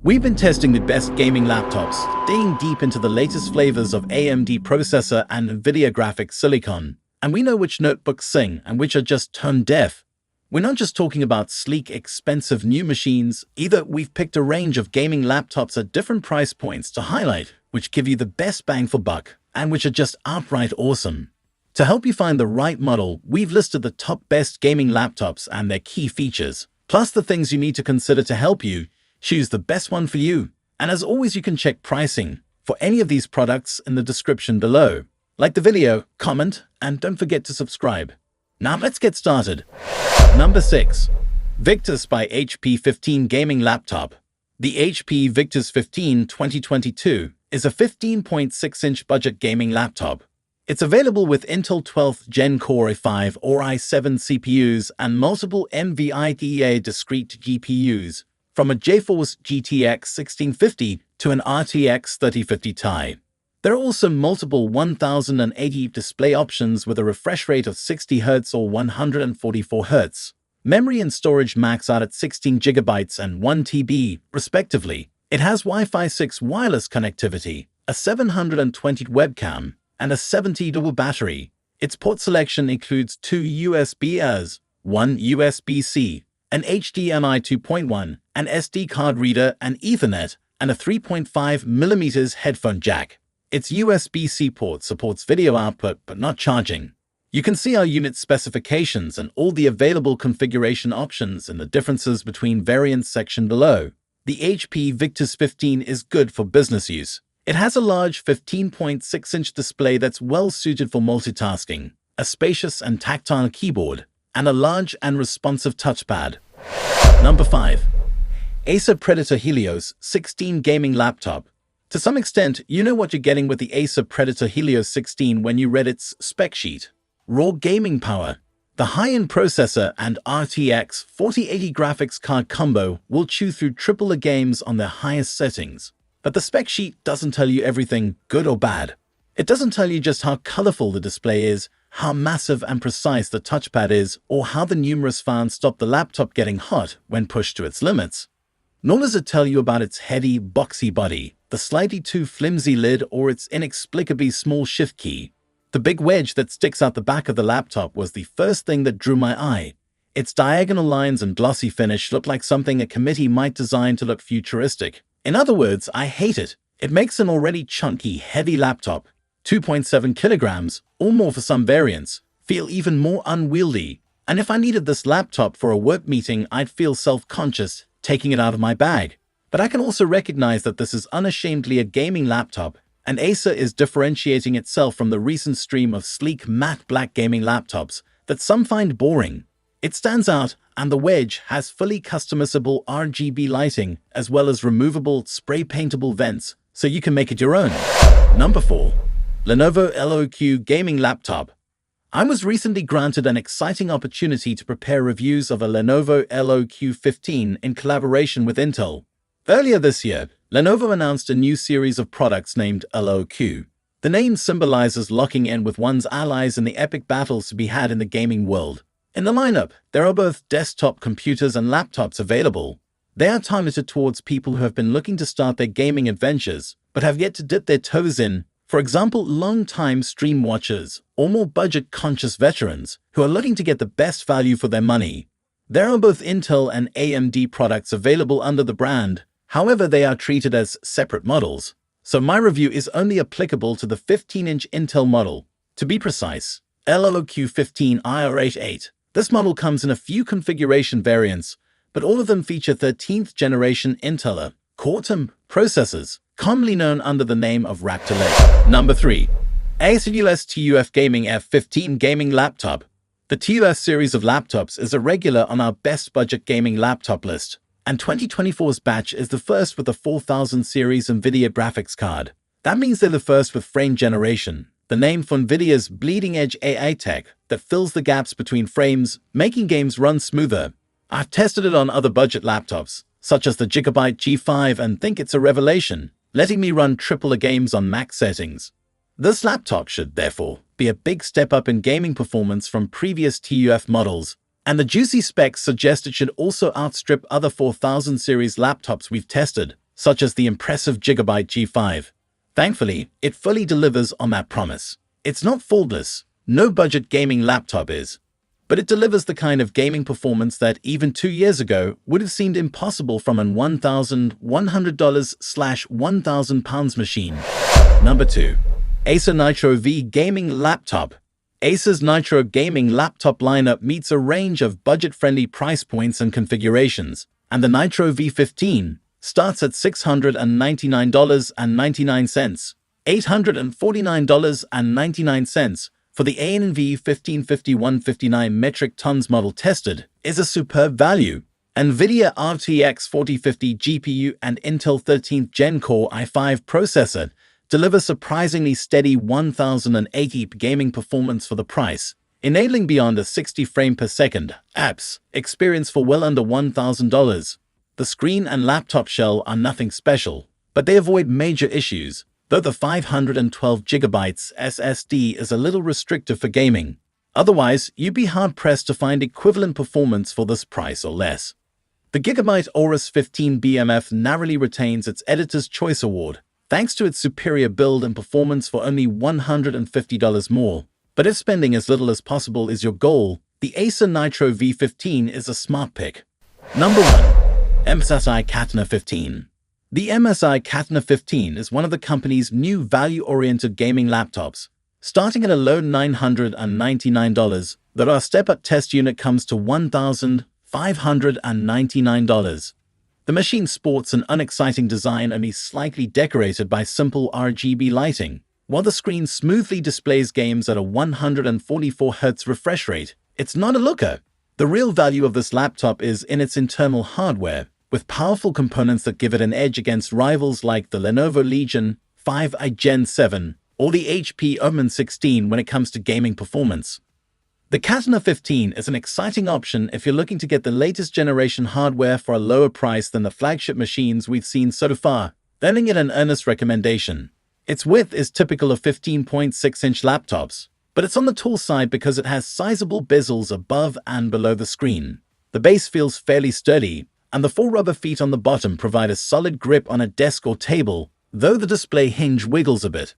We've been testing the best gaming laptops, digging deep into the latest flavors of AMD processor and NVIDIA graphics silicon, and we know which notebooks sing and which are just tone deaf. We're not just talking about sleek, expensive new machines. Either we've picked a range of gaming laptops at different price points to highlight which give you the best bang for buck and which are just outright awesome. To help you find the right model, we've listed the top best gaming laptops and their key features, plus the things you need to consider to help you choose the best one for you. And as always, you can check pricing for any of these products in the description below. Like the video, comment, and don't forget to subscribe. Now let's get started. Number 6. Victus by HP 15 Gaming Laptop. The HP Victus 15 2022 is a 15.6-inch budget gaming laptop. It's available with Intel 12th Gen Core i5 or i7 CPUs and multiple NVIDIA discrete GPUs, from a GeForce GTX 1650 to an RTX 3050 Ti. There are also multiple 1080 display options with a refresh rate of 60 Hz or 144 Hz. Memory and storage max out at 16 GB and 1 TB, respectively. It has Wi-Fi 6 wireless connectivity, a 720 webcam, and a 70 double battery. Its port selection includes 2 USB-As, 1 USB-C, an HDMI 2.1, an SD card reader, and Ethernet, and a 3.5mm headphone jack. Its USB-C port supports video output but not charging. You can see our unit specifications and all the available configuration options in the differences between variants section below. The HP Victus 15 is good for business use. It has a large 15.6-inch display that's well suited for multitasking, a spacious and tactile keyboard, and a large and responsive touchpad. Number 5. Acer Predator Helios 16 Gaming Laptop. To some extent, you know what you're getting with the Acer Predator Helios 16 when you read its spec sheet. Raw gaming power. The high-end processor and RTX 4080 graphics card combo will chew through AAA games on their highest settings. But the spec sheet doesn't tell you everything, good or bad. It doesn't tell you just how colorful the display is, how massive and precise the touchpad is, or how the numerous fans stop the laptop getting hot when pushed to its limits. Nor does it tell you about its heady, boxy body, the slightly too flimsy lid, or its inexplicably small shift key. The big wedge that sticks out the back of the laptop was the first thing that drew my eye. Its diagonal lines and glossy finish look like something a committee might design to look futuristic. In other words, I hate it. It makes an already chunky, heavy laptop, 2.7 kilograms or more for some variants, feel even more unwieldy. And if I needed this laptop for a work meeting, I'd feel self-conscious taking it out of my bag. But I can also recognize that this is unashamedly a gaming laptop, and Acer is differentiating itself from the recent stream of sleek matte black gaming laptops that some find boring. It stands out, and the wedge has fully customizable RGB lighting as well as removable spray-paintable vents, so you can make it your own. Number 4. Lenovo LOQ Gaming Laptop. I was recently granted an exciting opportunity to prepare reviews of a Lenovo LOQ 15 in collaboration with Intel. Earlier this year, Lenovo announced a new series of products named LOQ. The name symbolizes locking in with one's allies in the epic battles to be had in the gaming world. In the lineup, there are both desktop computers and laptops available. They are targeted towards people who have been looking to start their gaming adventures, but have yet to dip their toes in. For example, long-time stream watchers or more budget-conscious veterans who are looking to get the best value for their money. There are both Intel and AMD products available under the brand. However, they are treated as separate models, so my review is only applicable to the 15-inch Intel model. To be precise, LOQ 15 IR88. This model comes in a few configuration variants, but all of them feature 13th generation Intel Core-TM processors, commonly known under the name of Raptor Lake. Number 3. ASUS TUF Gaming F15 Gaming Laptop. The TUF series of laptops is a regular on our best budget gaming laptop list, and 2024's batch is the first with the 4000 series NVIDIA graphics card. That means they're the first with frame generation, the name for NVIDIA's bleeding-edge AI tech that fills the gaps between frames, making games run smoother. I've tested it on other budget laptops, such as the Gigabyte G5, and think it's a revelation, letting me run AAA games on max settings. This laptop should, therefore, be a big step up in gaming performance from previous TUF models, and the juicy specs suggest it should also outstrip other 4000 series laptops we've tested. such as the impressive Gigabyte G5. Thankfully, it fully delivers on that promise. It's not faultless, no budget gaming laptop is, but it delivers the kind of gaming performance that even 2 years ago would have seemed impossible from an $1,100/£1,000 machine. Number 2. Acer Nitro V Gaming Laptop. Acer's Nitro Gaming Laptop lineup meets a range of budget-friendly price points and configurations, and the Nitro V15 starts at $699.99, $849.99 for the ANV 155159 metric tons model. Tested is a superb value. NVIDIA RTX 4050 GPU and Intel 13th Gen Core i5 processor deliver surprisingly steady 1080p gaming performance for the price, enabling beyond a 60 frame per second apps experience for well under $1,000. The screen and laptop shell are nothing special, but they avoid major issues, though the 512GB SSD is a little restrictive for gaming. Otherwise, you'd be hard-pressed to find equivalent performance for this price or less. The Gigabyte Aorus 15 BMF narrowly retains its Editor's Choice Award, thanks to its superior build and performance for only $150 more. But if spending as little as possible is your goal, the Acer Nitro V15 is a smart pick. Number 1. MSI Katana 15. The MSI Katana 15 is one of the company's new value-oriented gaming laptops, starting at a low $999, though our step-up test unit comes to $1,599. The machine sports an unexciting design only slightly decorated by simple RGB lighting, while the screen smoothly displays games at a 144Hz refresh rate. It's not a looker. The real value of this laptop is in its internal hardware, with powerful components that give it an edge against rivals like the Lenovo Legion 5i Gen 7 or the HP Omen 16 when it comes to gaming performance. The Katana 15 is an exciting option if you're looking to get the latest generation hardware for a lower price than the flagship machines we've seen so far, earning it an earnest recommendation. Its width is typical of 15.6-inch laptops, but it's on the tall side because it has sizable bezels above and below the screen. The base feels fairly sturdy, and the 4 rubber feet on the bottom provide a solid grip on a desk or table, though the display hinge wiggles a bit.